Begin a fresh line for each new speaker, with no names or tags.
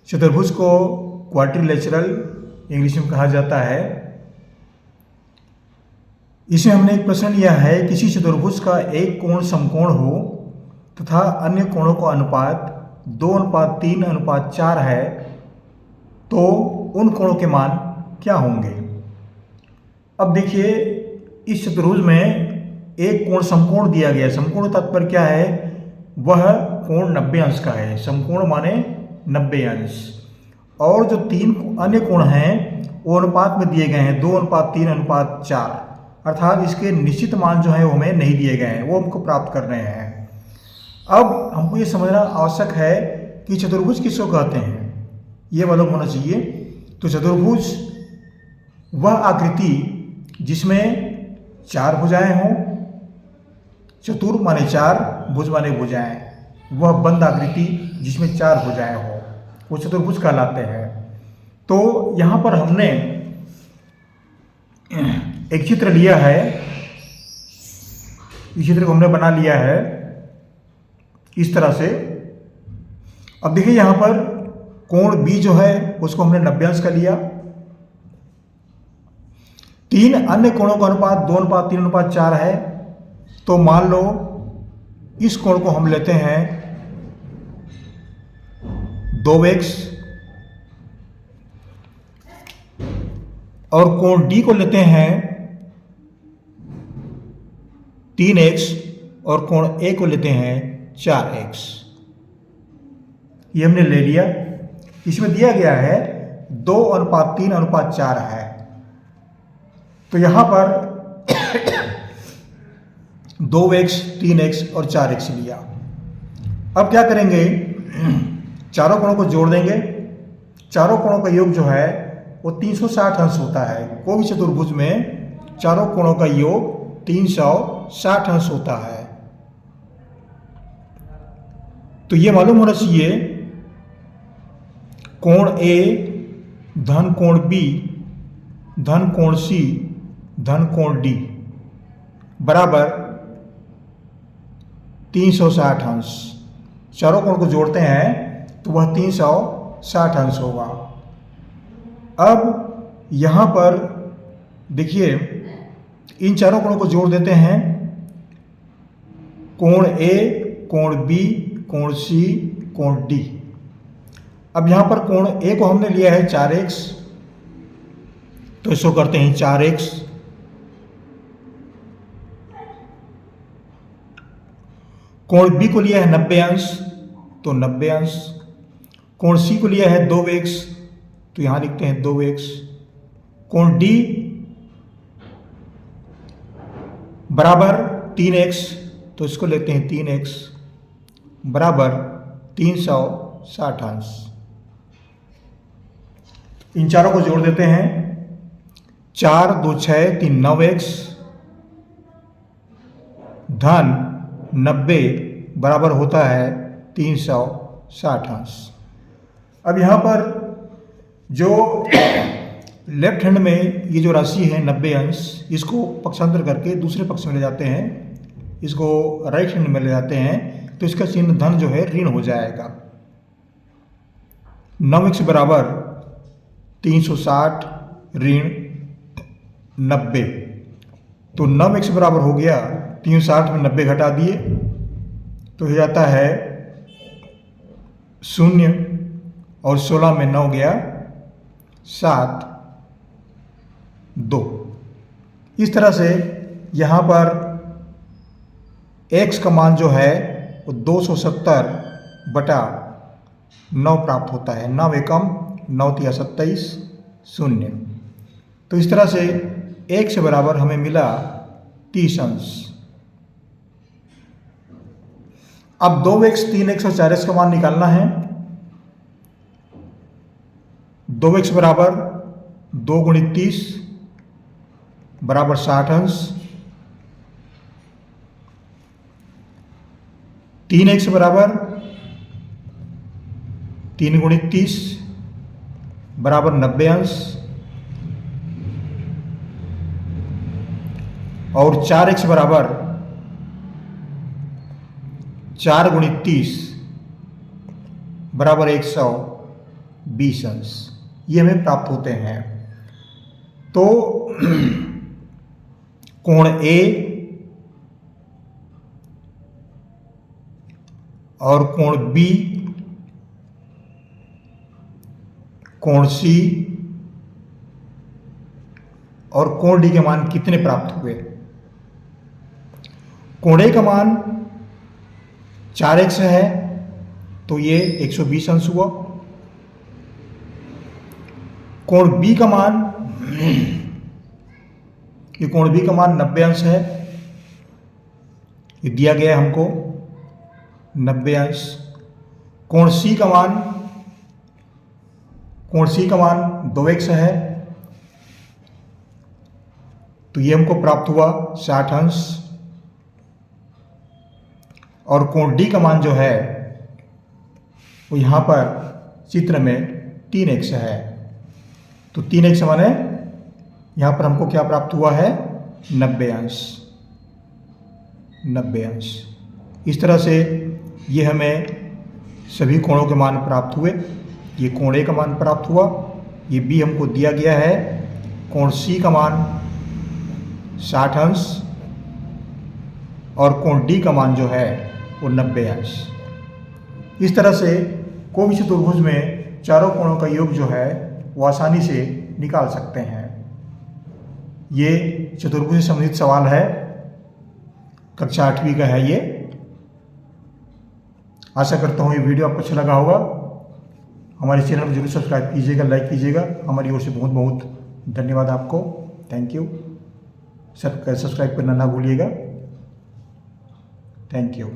चतुर्भुज को quadrilateral English में कहा जाता है। इसमें हमने एक प्रश्न लिया है, किसी चतुर्भुज का एक कोण समकोण हो तथा अन्य कोणों का अनुपात 2:3:4 है तो उन कोणों के मान क्या होंगे। अब देखिए, इस चतुर्भुज में एक कोण समकोण दिया गया है। समकोण तात्पर्य क्या है, वह कोण 90 अंश का है। समकोण माने 90 अंश। और जो 3 अन्य कोण हैं वो अनुपात में दिए गए हैं, 2:3:4, अर्थात इसके निश्चित मान जो है वो हमें नहीं दिए गए हैं, वो हमको प्राप्त करने हैं। अब हमको ये समझना आवश्यक है कि चतुर्भुज किसको कहते हैं, ये मालूम होना चाहिए। तो चतुर्भुज वह आकृति जिसमें 4 भुजाएं हों, चतुर माने 4, भुज माने भुजाएं, वह बंद आकृति जिसमें 4 भुजाएं हों, वो चतुर्भुज कहलाते हैं। तो यहाँ पर हमने एक चित्र लिया है, इस चित्र को हमने बना लिया है इस तरह से। अब देखिए यहाँ पर कोण B जो है उसको हमने 90 अंश का लिया। 3 अन्य कोणों का अनुपात 2:3:4 है। तो मान लो इस कोण को हम लेते हैं 2x और कोण D को लेते हैं 3x और कोण A को लेते हैं 4x। ये हमने ले लिया। इसमें दिया गया है 2:3:4 है। तो यहां पर 2x, 3x और 4x लिया। अब क्या करेंगे, चारों कोणों को जोड़ देंगे। चारों कोणों का योग जो है वो 360 अंश होता है। कोई भी चतुर्भुज में चारों कोणों का योग 360 अंश होता है। तो ये मालूम होना चाहिए, कोण A धन कोण B धन कोण C धन कोण D बराबर 360 अंश। चारों कोण को जोड़ते हैं तो वह 360 अंश होगा। अब यहाँ पर देखिए, इन चारों कोणों को जोड़ देते हैं। कोण A, कोण B, कोण C, कोण D। अब यहाँ पर कोण A को हमने लिया है 4x, तो इसको करते हैं 4x। कोण B को लिया है 90 अंश, तो 90 अंश। कोण C को लिया है 2x, तो यहाँ लिखते हैं 2x। कोण D बराबर 3x, तो इसको लेते हैं 3x बराबर 360 अंश। इन चारों को जोड़ देते हैं। 4 2 6 3 9x धन 90 बराबर होता है 360 अंश। अब यहाँ पर जो लेफ्ट हैंड में ये जो राशि है 90 अंश, इसको पक्षांतर करके दूसरे पक्ष में ले जाते हैं, इसको राइट हैंड में ले जाते हैं, तो इसका चिन्ह धन जो है ऋण हो जाएगा। 9x बराबर 360 ऋण 90, तो 9x बराबर हो गया 360 में 90 घटा दिए तो हो जाता है 0 और 16 में 9 गया 7 2। इस तरह से यहाँ पर x का मान जो है वो 270/9 प्राप्त होता है। 9 एकम 9 तिया 27 0। तो इस तरह से x बराबर हमें मिला 30 अंश। अब 2x, 3x और 4x का मान निकालना है। 2x बराबर 2 × 30 बराबर 60 अंश। 3x बराबर 3 × 30 बराबर 90 अंश और 4x बराबर 4 × 30 बराबर 100 20 अंश ये हमें प्राप्त होते हैं। तो कोण ए और कोण बी, कोण सी और कोण डी के मान कितने प्राप्त हुए? कोण ए का मान 4x है तो ये 120 अंश हुआ। कोण बी का मान, ये कोण बी का मान 90 अंश है, ये दिया गया है हमको 90 अंश। कोण सी का मान, कोण सी का मान 2x है तो ये हमको प्राप्त हुआ 60 अंश। और कोण डी का मान जो है वो यहाँ पर चित्र में 3x है तो 3x माने यहाँ पर हमको क्या प्राप्त हुआ है? 90 अंश, 90 अंश। इस तरह से ये हमें सभी कोणों के मान प्राप्त हुए। ये कोण ए का मान प्राप्त हुआ, ये बी हमको दिया गया है, कोण सी का मान 60 अंश और कोण डी का मान जो है वो 90 अंश। इस तरह से कोई भी चतुर्भुज में चारों कोणों का योग जो है वो आसानी से निकाल सकते हैं। ये चतुर्भुज से संबंधित सवाल है, कक्षा 8वीं का है ये। आशा करता हूँ ये वीडियो आपको अच्छा लगा होगा। हमारे चैनल को जरूर सब्सक्राइब कीजिएगा, लाइक कीजिएगा। हमारी ओर से बहुत बहुत धन्यवाद आपको। Thank you. सब्सक्राइब करना ना भूलिएगा। Thank you.